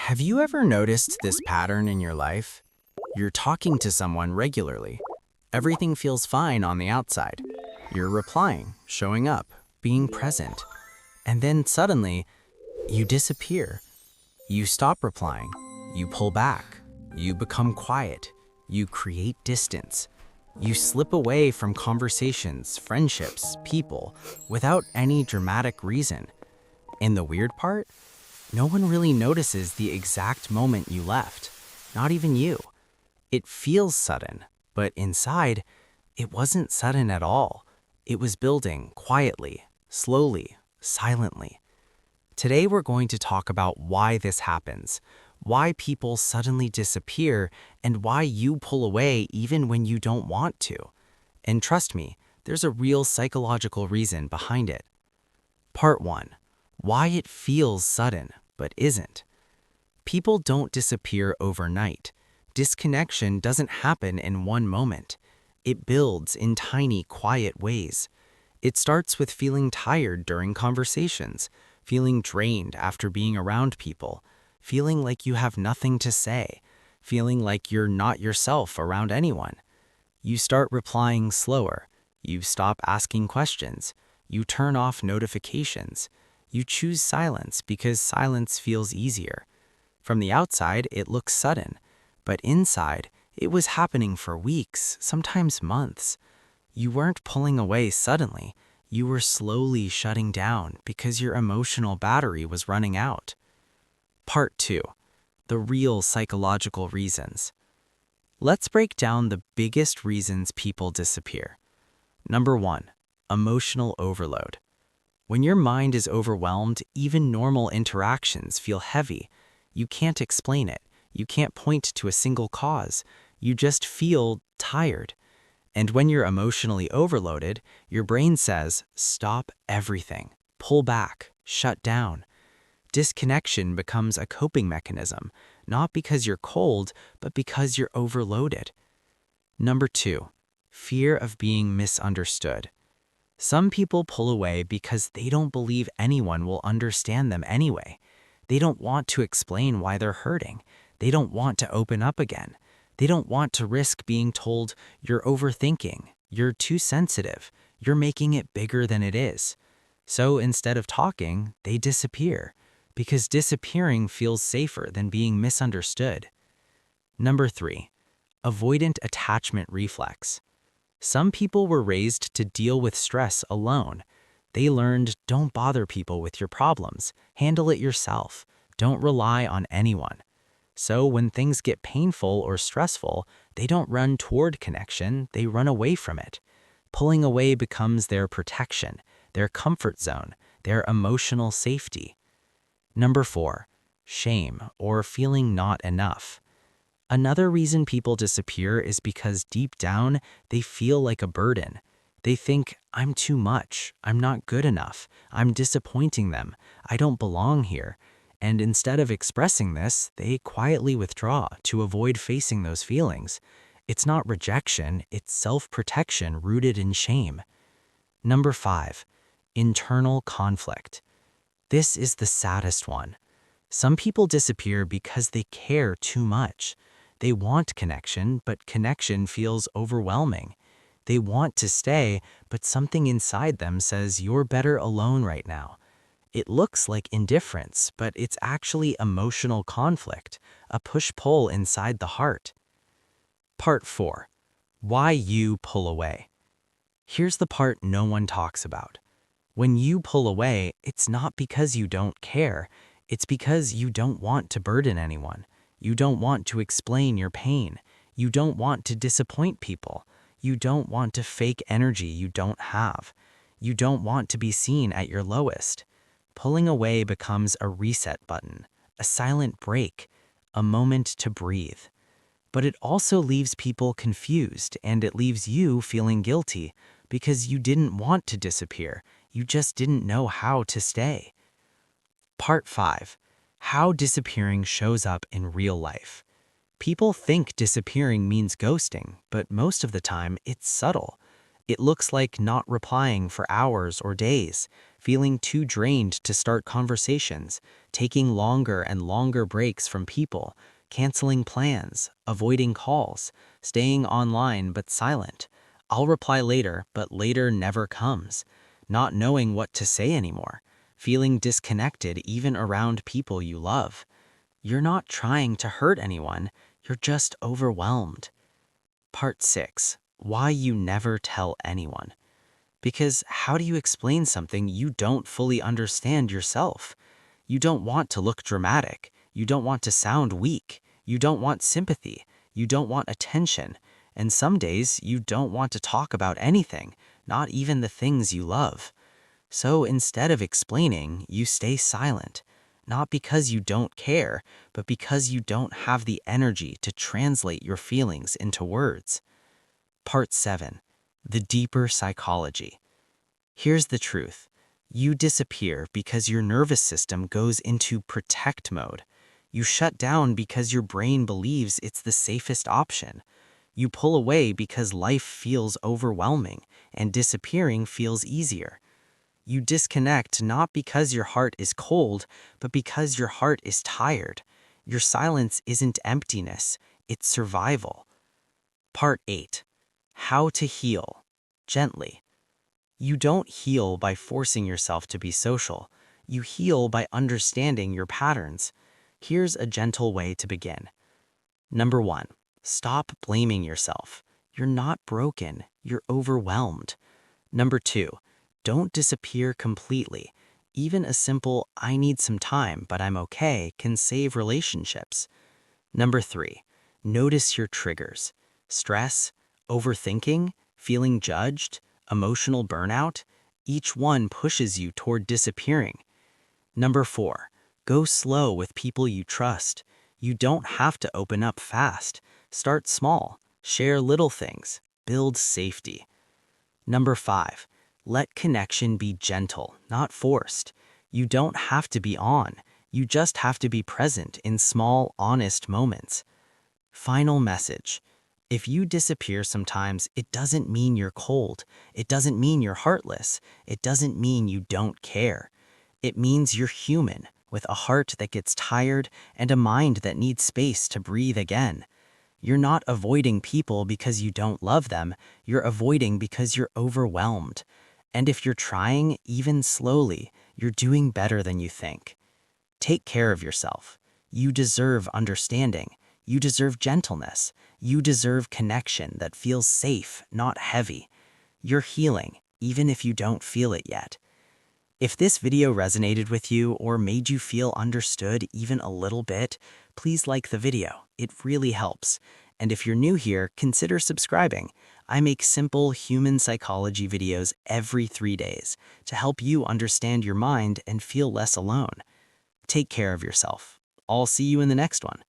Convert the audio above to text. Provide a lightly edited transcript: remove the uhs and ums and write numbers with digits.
Have you ever noticed this pattern in your life? You're talking to someone regularly. Everything feels fine on the outside. You're replying, showing up, being present. And then suddenly, you disappear. You stop replying. You pull back. You become quiet. You create distance. You slip away from conversations, friendships, people, without any dramatic reason. And the weird part? No one really notices the exact moment you left. Not even you. It feels sudden, but inside, it wasn't sudden at all. It was building quietly, slowly, silently. Today we're going to talk about why this happens, why people suddenly disappear, and why you pull away even when you don't want to. And trust me, there's a real psychological reason behind it. Part 1. Why it feels sudden, but isn't. People don't disappear overnight. Disconnection doesn't happen in one moment. It builds in tiny, quiet ways. It starts with feeling tired during conversations, feeling drained after being around people, feeling like you have nothing to say, feeling like you're not yourself around anyone. You start replying slower. You stop asking questions. You turn off notifications. You choose silence because silence feels easier. From the outside, it looks sudden, but inside, it was happening for weeks, sometimes months. You weren't pulling away suddenly. You were slowly shutting down because your emotional battery was running out. Part 2. The real psychological reasons. Let's break down the biggest reasons people disappear. Number 1. Emotional overload. When your mind is overwhelmed, even normal interactions feel heavy. You can't explain it. You can't point to a single cause. You just feel tired. And when you're emotionally overloaded, your brain says, stop everything, pull back, shut down. Disconnection becomes a coping mechanism, not because you're cold, but because you're overloaded. Number 2. Fear of being misunderstood. Some people pull away because they don't believe anyone will understand them anyway. They don't want to explain why they're hurting. They don't want to open up again. They don't want to risk being told, you're overthinking, you're too sensitive, you're making it bigger than it is. So instead of talking, they disappear, because disappearing feels safer than being misunderstood. Number 3. Avoidant attachment reflex. Some people were raised to deal with stress alone. They learned, don't bother people with your problems, handle it yourself, don't rely on anyone. So when things get painful or stressful, they don't run toward connection, they run away from it. Pulling away becomes their protection, their comfort zone, their emotional safety. Number 4. Shame or feeling not enough. Another reason people disappear is because deep down, they feel like a burden. They think, I'm too much, I'm not good enough, I'm disappointing them, I don't belong here. And instead of expressing this, they quietly withdraw to avoid facing those feelings. It's not rejection, it's self-protection rooted in shame. Number 5. Internal conflict. This is the saddest one. Some people disappear because they care too much. They want connection, but connection feels overwhelming. They want to stay, but something inside them says you're better alone right now. It looks like indifference, but it's actually emotional conflict, a push-pull inside the heart. Part 4. Why you pull away. Here's the part no one talks about. When you pull away, it's not because you don't care. It's because you don't want to burden anyone. You don't want to explain your pain. You don't want to disappoint people. You don't want to fake energy you don't have. You don't want to be seen at your lowest. Pulling away becomes a reset button, a silent break, a moment to breathe. But it also leaves people confused, and it leaves you feeling guilty because you didn't want to disappear. You just didn't know how to stay. Part 5. How disappearing shows up in real life. People think disappearing means ghosting, but most of the time it's subtle. It looks like not replying for hours or days, feeling too drained to start conversations, taking longer and longer breaks from people, canceling plans, avoiding calls, staying online but silent. I'll reply later, but later never comes. Not knowing what to say anymore, feeling disconnected even around people you love. You're not trying to hurt anyone, you're just overwhelmed. Part 6. Why you never tell anyone. Because how do you explain something you don't fully understand yourself? You don't want to look dramatic. You don't want to sound weak. You don't want sympathy. You don't want attention. And some days you don't want to talk about anything, not even the things you love. So instead of explaining, you stay silent. Not because you don't care, but because you don't have the energy to translate your feelings into words. Part 7. The deeper psychology. Here's the truth. You disappear because your nervous system goes into protect mode. You shut down because your brain believes it's the safest option. You pull away because life feels overwhelming and disappearing feels easier. You disconnect not because your heart is cold, but because your heart is tired. Your silence isn't emptiness, it's survival. Part 8. How to heal. Gently. You don't heal by forcing yourself to be social. You heal by understanding your patterns. Here's a gentle way to begin. Number 1. Stop blaming yourself. You're not broken, you're overwhelmed. Number 2. Don't disappear completely. Even a simple, "I need some time, but I'm okay," can save relationships. Number 3. Notice your triggers. Stress, overthinking, feeling judged, emotional burnout. Each one pushes you toward disappearing. Number 4. Go slow with people you trust. You don't have to open up fast. Start small. Share little things. Build safety. Number 5. Let connection be gentle, not forced. You don't have to be on. You just have to be present in small, honest moments. Final message. If you disappear sometimes, it doesn't mean you're cold. It doesn't mean you're heartless. It doesn't mean you don't care. It means you're human, with a heart that gets tired and a mind that needs space to breathe again. You're not avoiding people because you don't love them. You're avoiding because you're overwhelmed. And if you're trying, even slowly, you're doing better than you think. Take care of yourself. You deserve understanding. You deserve gentleness. You deserve connection that feels safe, not heavy. You're healing, even if you don't feel it yet. If this video resonated with you or made you feel understood even a little bit, please like the video. It really helps. And if you're new here, consider subscribing. I make simple human psychology videos every 3 days to help you understand your mind and feel less alone. Take care of yourself. I'll see you in the next one.